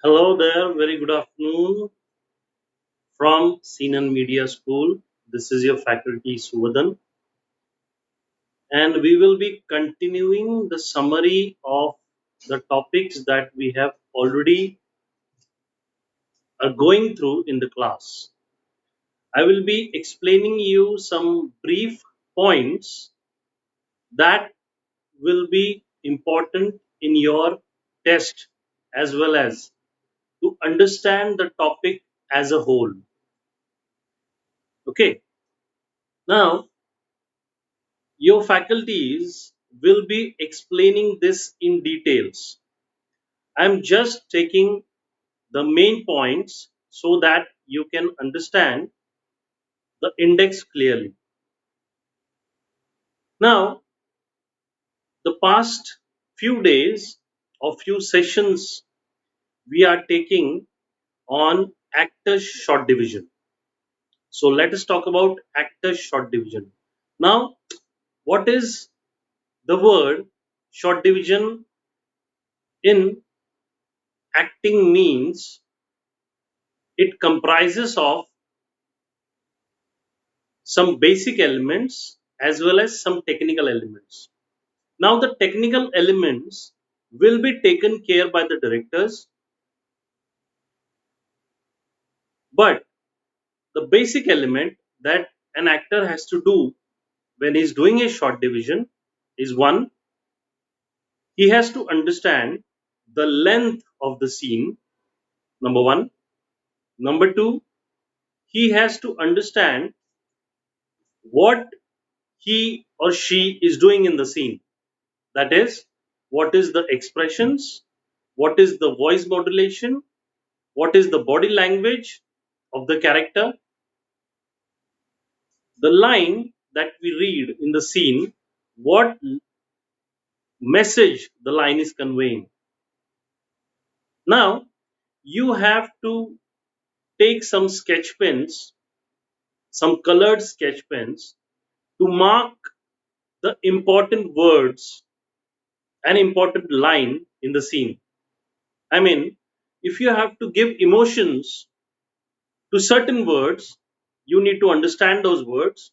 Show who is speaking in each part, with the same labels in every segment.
Speaker 1: Hello there, very good afternoon from Seanan Media School. This is your faculty Suvahhdan, and we will be continuing the summary of the topics that we have already are going through in the class. I will be explaining you some brief points that will be important in your test as well as to understand the topic as a whole. Okay, now your faculties will be explaining this in details. I'm just taking the main points so that you can understand the index clearly. Now, the past few days or few sessions we are taking on actors short division. So let us talk about actors short division. Now, what is the word short division in acting means? It comprises of some basic elements as well as some technical elements. Now, the technical elements will be taken care by the directors, but the basic element that an actor has to do when he's doing a short division is one, he has to understand the length of the scene, number one. Number two, he has to understand what he or she is doing in the scene. That is, what is the expressions, what is the voice modulation, what is the body language of the character, the line that we read in the scene, what message the line is conveying. Now, you have to take some sketch pens, some colored sketch pens, to mark the important words and important line in the scene. I mean, if you have to give emotions to certain words, you need to understand those words.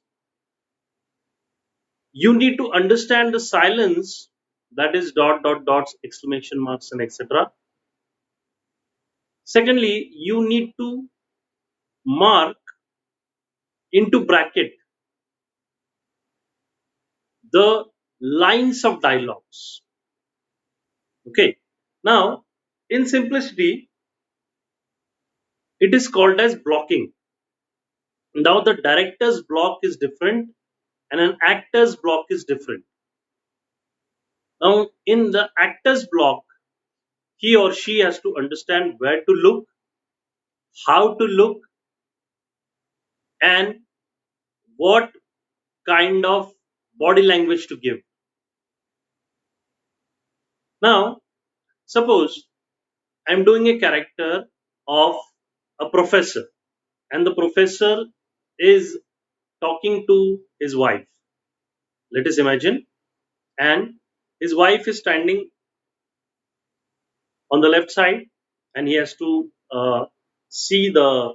Speaker 1: You need to understand the silence, that is dot dot dots, exclamation marks, and etc. Secondly, you need to mark into bracket the lines of dialogues. Okay. Now, in simplicity, it is called as blocking. Now, the director's block is different and an actor's block is different. Now, in the actor's block, he or she has to understand where to look, how to look, and what kind of body language to give. Now, suppose I'm doing a character of a professor, and the professor is talking to his wife. Let us imagine, and his wife is standing on the left side, and he has to see the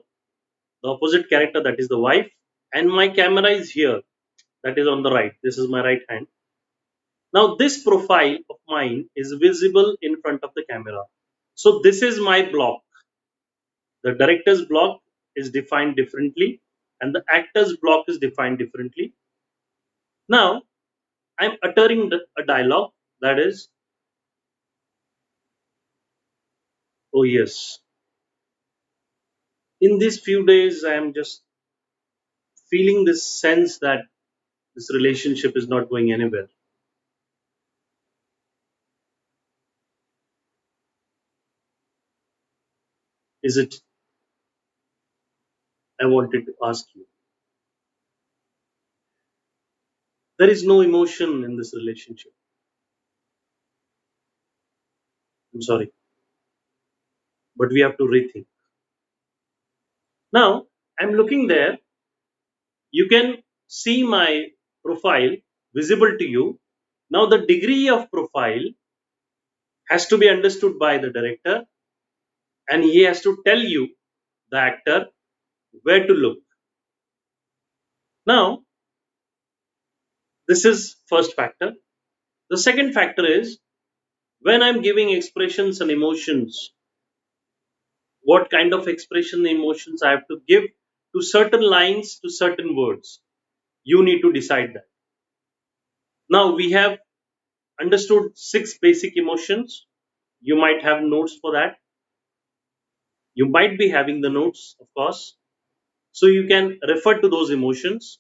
Speaker 1: opposite character, that is the wife, and my camera is here, that is on the right. This is my right hand. Now, this profile of mine is visible in front of the camera. So, this is my block. The director's block is defined differently, and the actor's block is defined differently. Now, I'm uttering a dialogue that is, oh, yes. In these few days, I am just feeling this sense that this relationship is not going anywhere. Is it? I wanted to ask you. There is no emotion in this relationship. I'm sorry, but we have to rethink. Now, I'm looking there. You can see my profile visible to you. Now, the degree of profile has to be understood by the director and he has to tell you, the actor, where to look. Now, this is first factor. The second factor is, when I'm giving expressions and emotions, what kind of expression and emotions I have to give to certain lines, to certain words. You need to decide that. Now we have understood six basic emotions. You might have notes for that. You might be having the notes, of course. So you can refer to those emotions.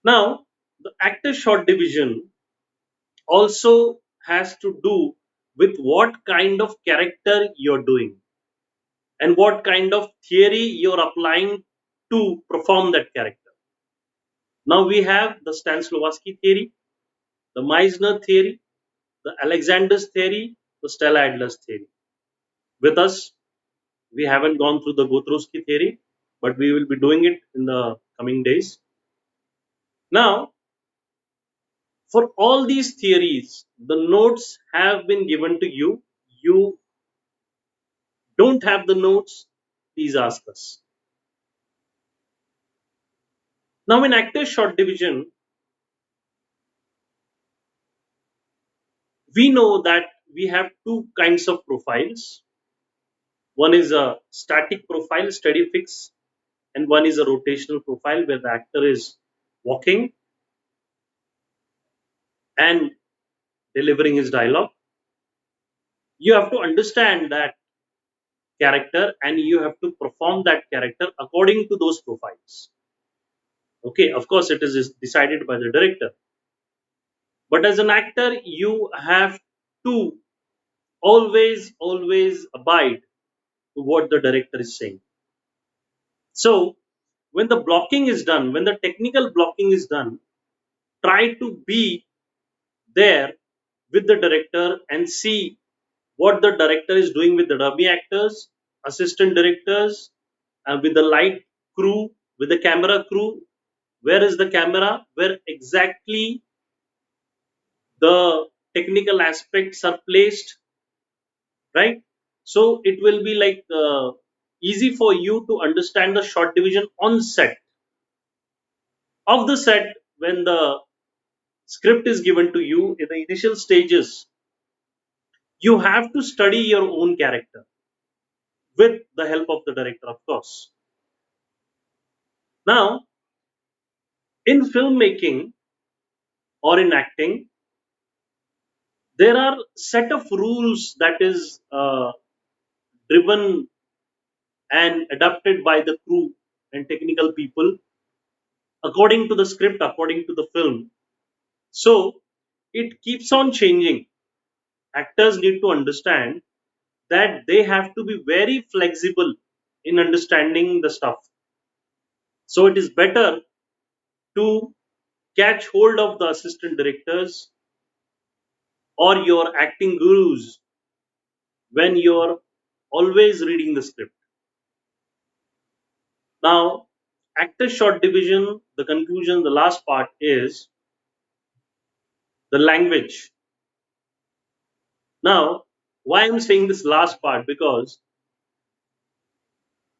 Speaker 1: Now, the actor short division also has to do with what kind of character you're doing and what kind of theory you're applying to perform that character. Now we have the Stanislavski theory, the Meissner theory, the Alexander's theory, the Stella Adler's theory. With us, we haven't gone through the Gothrowski theory, but we will be doing it in the coming days. Now, for all these theories, the notes have been given to you. You don't have the notes, please ask us. Now, in actor short division, we know that we have two kinds of profiles. One is a static profile, steady fix, and one is a rotational profile where the actor is walking and delivering his dialogue. You have to understand that character and you have to perform that character according to those profiles. Okay, of course, it is decided by the director, but as an actor, you have to always abide to what the director is saying. So, when the blocking is done, when the technical blocking is done, try to be there with the director and see what the director is doing with the dummy actors, assistant directors, and with the light crew, with the camera crew. Where is the camera? Where exactly the technical aspects are placed, right? So it will be like easy for you to understand the short division on set. Of the set, when the script is given to you in the initial stages, you have to study your own character with the help of the director, of course. Now, in filmmaking or in acting, there are set of rules that is driven and adapted by the crew and technical people according to the script, according to the film. So it keeps on changing. Actors need to understand that they have to be very flexible in understanding the stuff. So it is better to catch hold of the assistant directors or your acting gurus when you're always reading the script. Now, actor short division, the conclusion, the last part is the language. Now, why I'm saying this last part? Because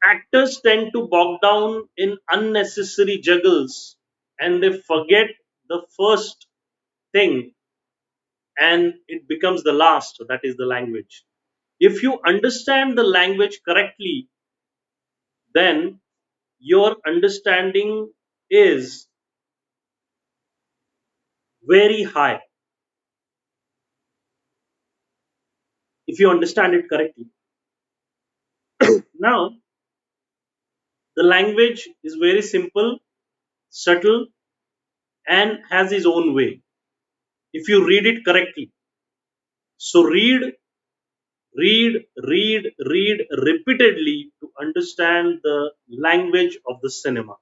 Speaker 1: actors tend to bog down in unnecessary juggles and they forget the first thing and it becomes the last, that is the language. If you understand the language correctly, then your understanding is very high if you understand it correctly. Now, the language is very simple, subtle, and has its own way if you read it correctly. So, read repeatedly to understand the language of the cinema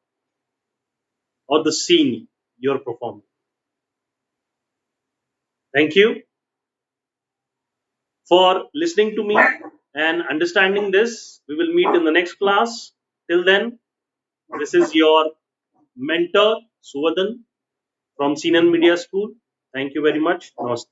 Speaker 1: or the scene you're performing. Thank you for listening to me and understanding this. We will meet in the next class. Till then, this is your mentor, Suvahhdan from Seanan Media School. Thank you very much. Namaste.